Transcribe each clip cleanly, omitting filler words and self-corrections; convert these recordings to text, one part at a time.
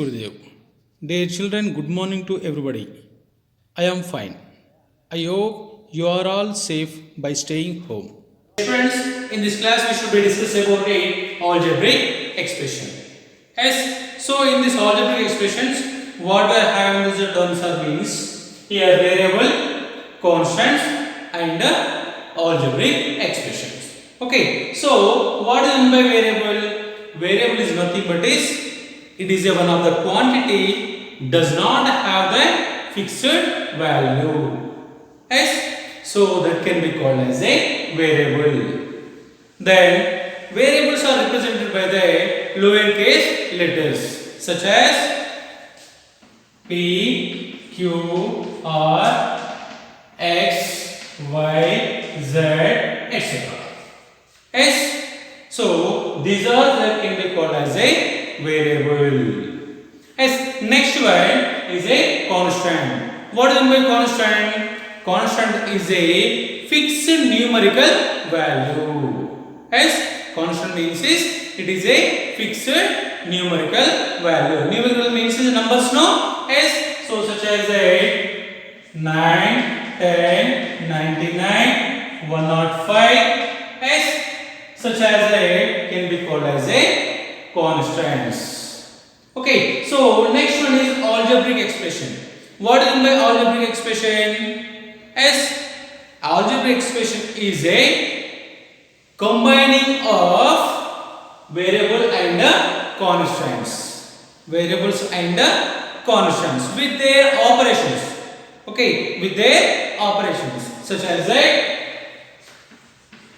Gurudev. Dear children, good morning to everybody. I am fine. I hope you are all safe by staying home. Friends, in this class we should be discussing about a algebraic expression. Yes, so in this algebraic expressions, what we are having is the terms are means here variable, constants and algebraic expressions. Okay, so what is meant by variable? Variable is nothing but it is a one of the quantity does not have the fixed value. Yes, so that can be called as a variable. Then variables are represented by the lowercase letters such as P, Q, R, X, Y, Z, etc. Yes, so these are that can be called as a variable. Yes, next one is a constant. What is meant by constant? Constant is a fixed numerical value. Yes, constant means it is a fixed numerical value. Numerical means is numbers, no? Yes, so such as a 9, 10, 99, 105. Yes, such as a can be called as a constants. Okay, so next one is algebraic expression. What is meant by algebraic expression? Yes, algebraic expression is a combining of variable and constants. Variables and constants with their operations. Okay, with their operations such as a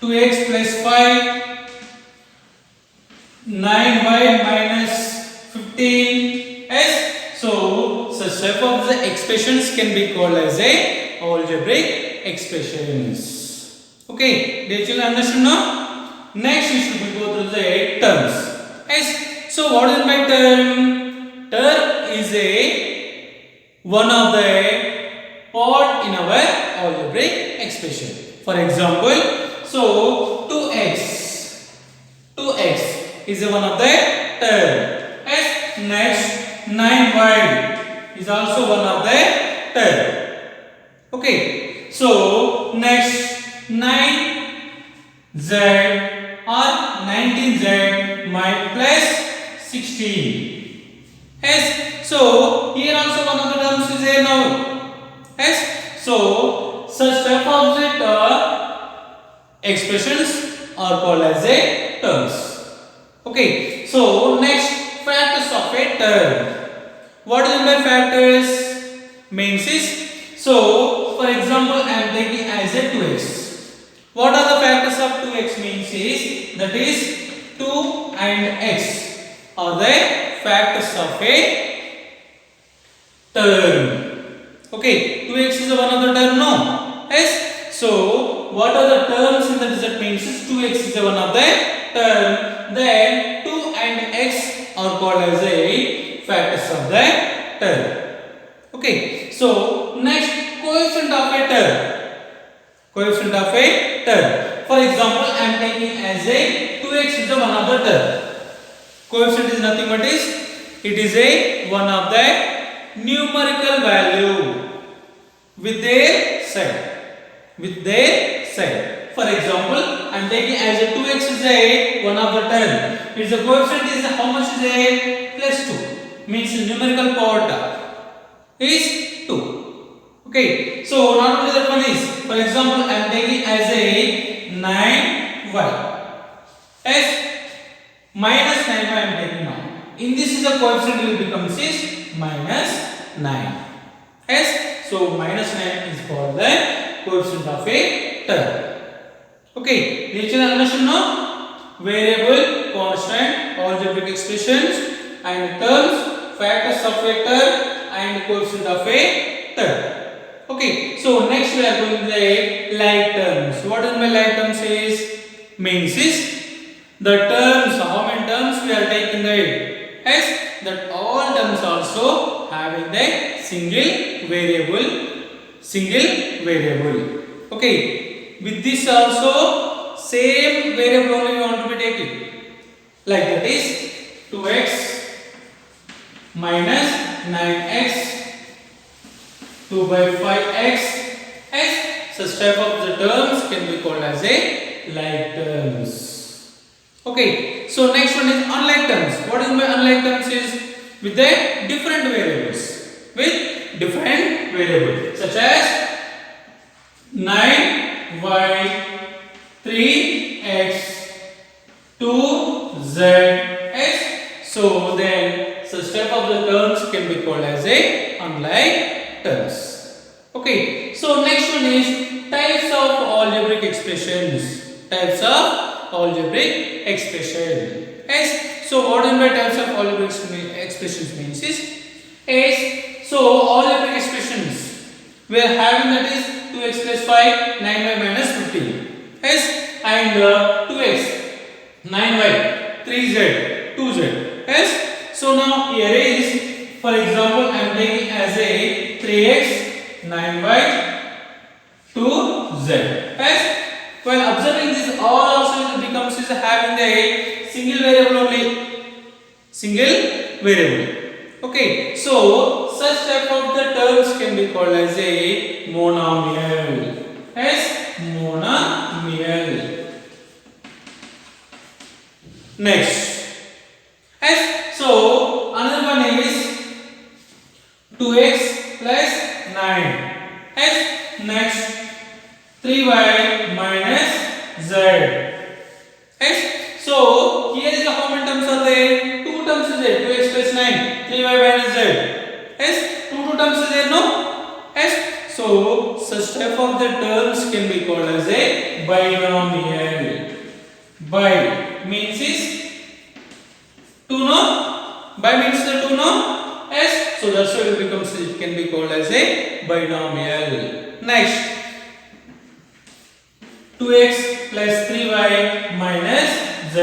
2x plus 5, 9y minus 15. Yes, so such type of the expressions can be called as a algebraic expressions. Okay, did you understand now? Next we should go through the terms. Yes, so what is my term? Term is a one of the part in our algebraic expression. For example, so 2x is one of the term. Yes, next 9y is also one of the term. Okay, so next 9z or 19z plus 16. Yes, so here also one of the terms is a now. Yes, so such type of expressions are called as a terms. Okay, so next factors of a term. What is by factors? Means is so for example I am taking as a 2x. What are the factors of 2x means is that is 2 and x are the factors of a term. Okay, 2x is one of the term, no? Yes. So what are the terms in the result means is 2x is one of the term. Then 2 and x are called as a factors of the term. Okay. So next coefficient of a term. Coefficient of a term. For example, I am taking as a 2x is the one of the term. Coefficient is nothing but it is a one of the numerical value with their sign. With their sign. For example, I am taking as a 2x is a one of the term. Its the coefficient is how much is a plus 2. Means the numerical part is 2. Okay. So not only that one is. For example, I am taking as a 9y. As minus 9y I am taking now. In this is the coefficient will become is minus 9. Yes. So minus 9 is called the coefficient of a term. Okay, did you understand now? Variable, constant, algebraic expressions and terms, factors of a term and coefficient of a term. Okay, so next we are going to the like terms. What is my like terms is? Means is the terms, how many terms we are taking the yes, that all terms also having the single variable. Okay, with this also same variable only we want to be taking. Like that is 2x minus 9x 2 by 5x. As such type of the terms can be called as a like terms. Okay, so next one is unlike terms. What is by unlike terms is with the different variables. With different variables such as 9y 3x 2z x. So then such type of the terms can be called as a unlike terms. Okay, so next one is types of algebraic expressions. Types of algebraic expression. Yes. So what in by types of algebraic expressions means is so algebraic expressions we are having, that is 2x plus 5 9y minus 15. Yes, and 2x 9y 3z 2z. Yes. So now here is, for example, I am taking as a 3x 9y 2z. Yes. While observing this, all also becomes is having the single variable only. Single variable. Okay. So such type of the terms can be called as a monomial. Yes, monomial. Next. Yes. So another one is 2x plus 9. Yes. Next 3y minus z. Yes. So here is how many terms are there? 2 terms is there. 2x plus 9, 3y minus z. Yes. 2 terms is there, no? Yes. So such type of the terms can be called as a binomial. Bi means is 2, no? Bi means the 2, no? Yes. So that's why it can be called as a binomial. Next 2x plus 3y minus z.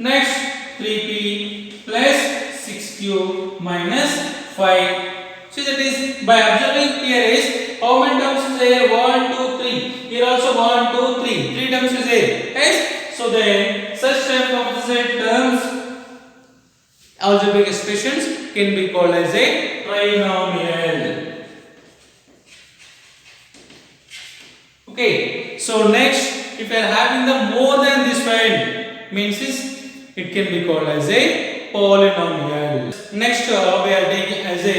Next 3p plus 6q minus 5. So that is by observing here is how many terms is there? 1, 2, 3. Here also 1, 2, 3. 3 terms is there. Yes. So then such type of terms, algebraic expressions can be called as a trinomial. Okay, so next, if you are having the more than this one, means it can be called as a polynomial. Next, we are taking as a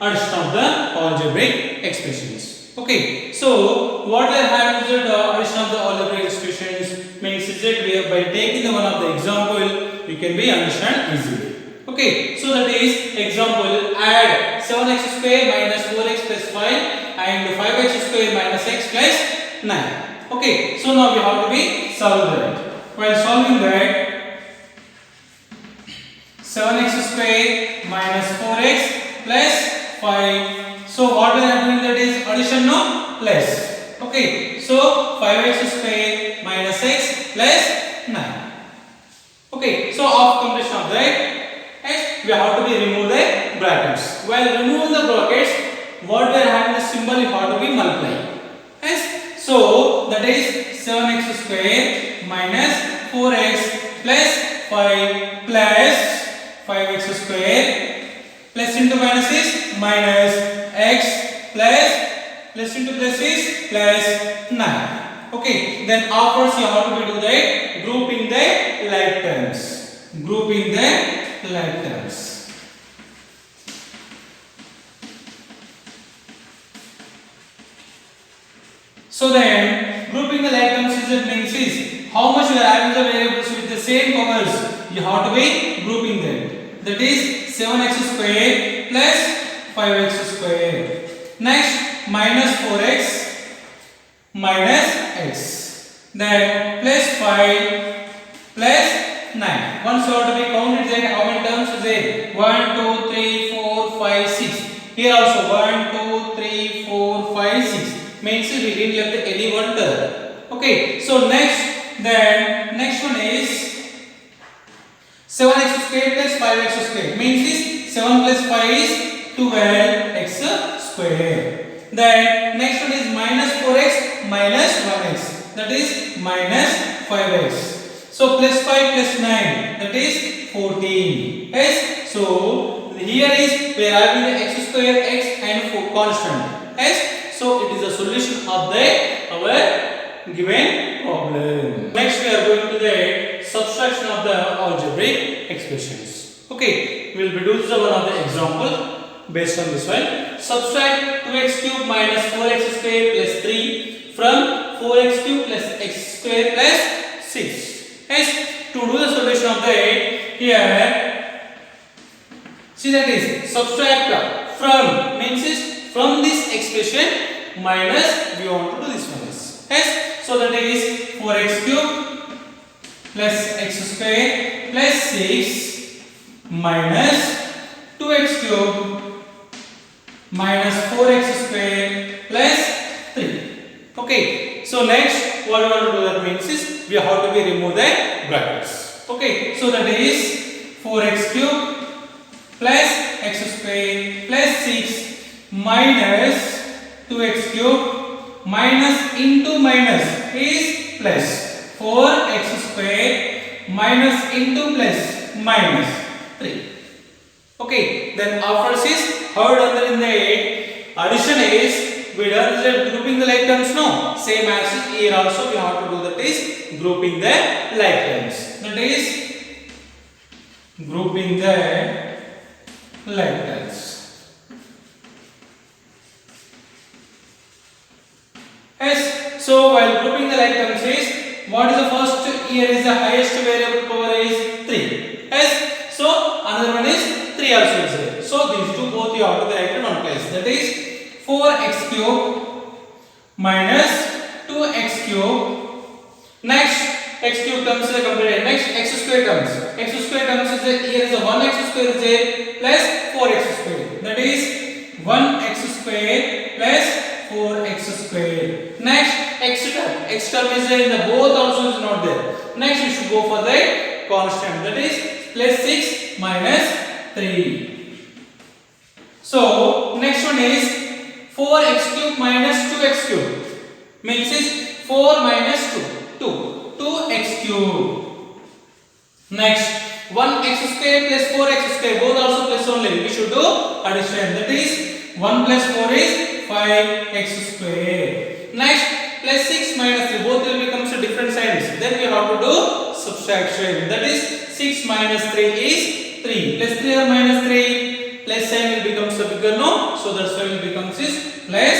addition of the algebraic expressions. Okay, so what we are having is the addition of the algebraic expressions means is that we are by taking the one of the example, we can be understand easily. Okay, so that is example, add 7x square minus 4x plus 5 and 5x square minus x plus 9. Okay, so now we have to be solve that. While solving that, 7x square minus 4x plus 5. So what we are doing, that is addition, no? Plus. Okay, so 5x square minus x plus 9. Okay, so after completion of that, we have to be remove the brackets. While removing the brackets, what we are having the symbol, you have to be multiply. Yes. So that is 7x square minus 4x plus 5 plus 5x square plus into minus is minus x plus into plus is plus 9. Okay. Then afterwards you have to do the grouping the like terms. Grouping the like terms. So then grouping the like terms is means is how much you are having the variables with the same powers, you have to be grouping them. That is 7x square plus 5x square. Next minus 4x minus x. Then plus 5 plus 9. Once you have to be counted, then how many terms is there? 1, 2, 3, 4, 5, 6. Here also 1, 2, 3, 4, 5, 6. Means we didn't left any one term. Okay. So next one is 7x square plus 5x square. Means is 7 plus 5 is 12x square. Then next one is minus 4x minus 1x. That is minus 5x. So plus 5 plus 9, that is 14. Yes. So here is we are having the x square x and constant. Yes. So it is a solution of the our given problem. Next we are going to the subtraction of the algebraic expressions. Okay, we will be doing one of the example based on this one. Subtract 2x cube minus 4x square plus 3 from 4x cube plus x square plus 6. Yes, to do the solution of that, here see that is subtract from means is from this expression minus we want to do this one is. Yes, so that is 4x cube plus x square plus 6 minus 2x cube minus 4x square plus 3. Okay, so next what we want to do that means is we have to be remove the brackets. Okay, so that is 4x cube plus x square plus 6 minus 2x cube minus into minus is plus 4x square minus into plus minus 3. Okay, then after this how done in the addition is we done the grouping the like terms. No, same as here also we have to do that is grouping the like terms. That is grouping the like terms. Yes, so while grouping the like terms is what is the first here is the highest variable power is 3. Yes, so another one is 3 also is there. So these two both you have to write in one place. That is 4x cube minus 2x cube. Next x cube comes is completed. Next x square comes. X square comes is there. Here is a 1x square is there plus 4x square. That is 1x square plus 4x square. Next x term is there in the both also is not there. Next we should go for the constant. That is plus 6 minus 3. So next one is 4x cube minus 2x cube means is 4 minus 2x cube. Next 1x square plus 4x square both also plus only we should do addition. That is 1 plus 4 is 5x square. Next plus 6 minus 3 both will become different signs. Then we have to do subtraction. That is 6 minus 3 is 3 plus 3 or minus 3 plus sign will become bigger, no, so that's why it becomes is plus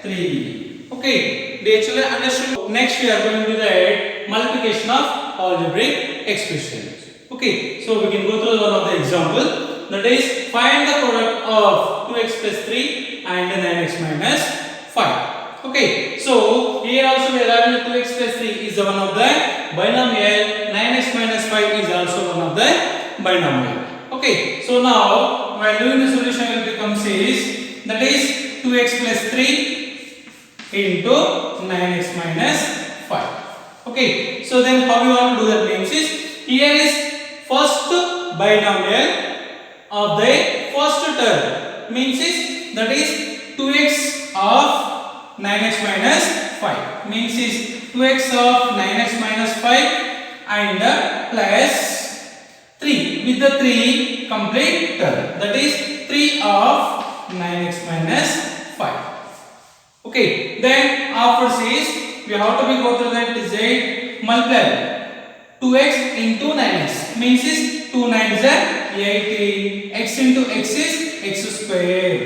3. Okay, they actually understood. Next we are going to the multiplication of algebraic expressions. Okay, so we can go through one of the example. That is find the product of 2x plus 3 and 9x minus 5. Okay, so here also we are having 2x plus 3 is one of the binomial, 9x minus 5 is also one of the binomial. Okay, so now while doing the solution will become is that is 2x plus 3 into 9x minus 5. Okay, so then how you want to do that means is here is first binomial of the first term means is that is 2x of 9x minus 5 means is 2x of 9x minus 5 and plus 3 with the 3 complete term that is 3 of 9x minus 5. Okay, then after this we have to be go through that is a multiply 2x into 9x means is 2 9s are 18 x into x is x square.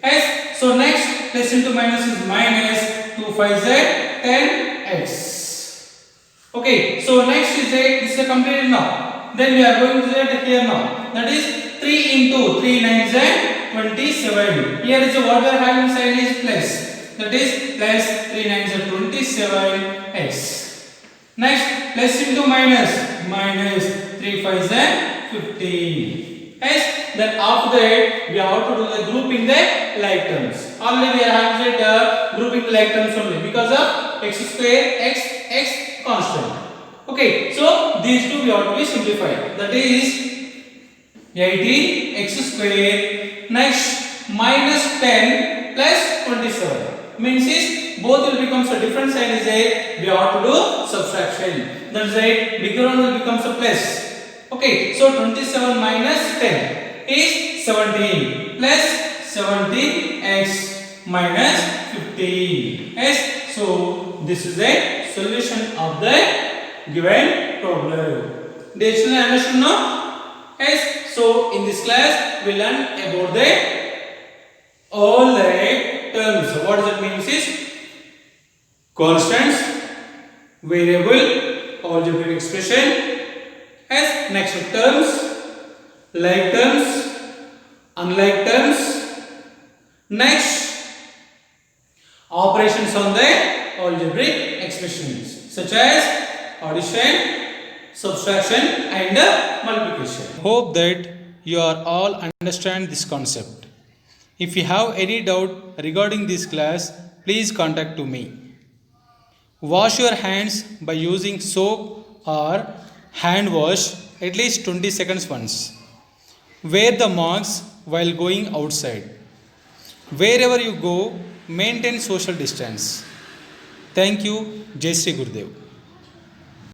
Yes, so next plus into minus is minus 2 5s are 10x. Okay, so next is a this is completed now. Then we are going to that here now. That is 3 into 3 9s are 27. Here is what we are having sign is plus. That is plus 3 9s are 27x. Next plus into minus 3 5s are 15. Yes, then after that we have to do the grouping the like terms. Already we are having grouping the like terms only because of x square x constant. Okay, so these two we have to be simplified. That is 18 x square. Next minus 10 plus 27 means is both will become a different sign is a we have to do subtraction. That is right, bigger one will become a plus Okay, so 27 minus 10 is 17 plus 17x minus 15. Yes, so this is a solution of the given problem. Did you understand now? Yes, so in this class we learn about the all the terms. So what does it mean is constants, variable, algebraic expression. As next terms, like terms, unlike terms. Next, operations on the algebraic expressions such as addition, subtraction and multiplication. Hope that you are all understand this concept. If you have any doubt regarding this class, please contact to me. Wash your hands by using soap or hand wash at least 20 seconds once. Wear the masks while going outside. Wherever you go, maintain social distance. Thank you. Jai Sri Gurudev.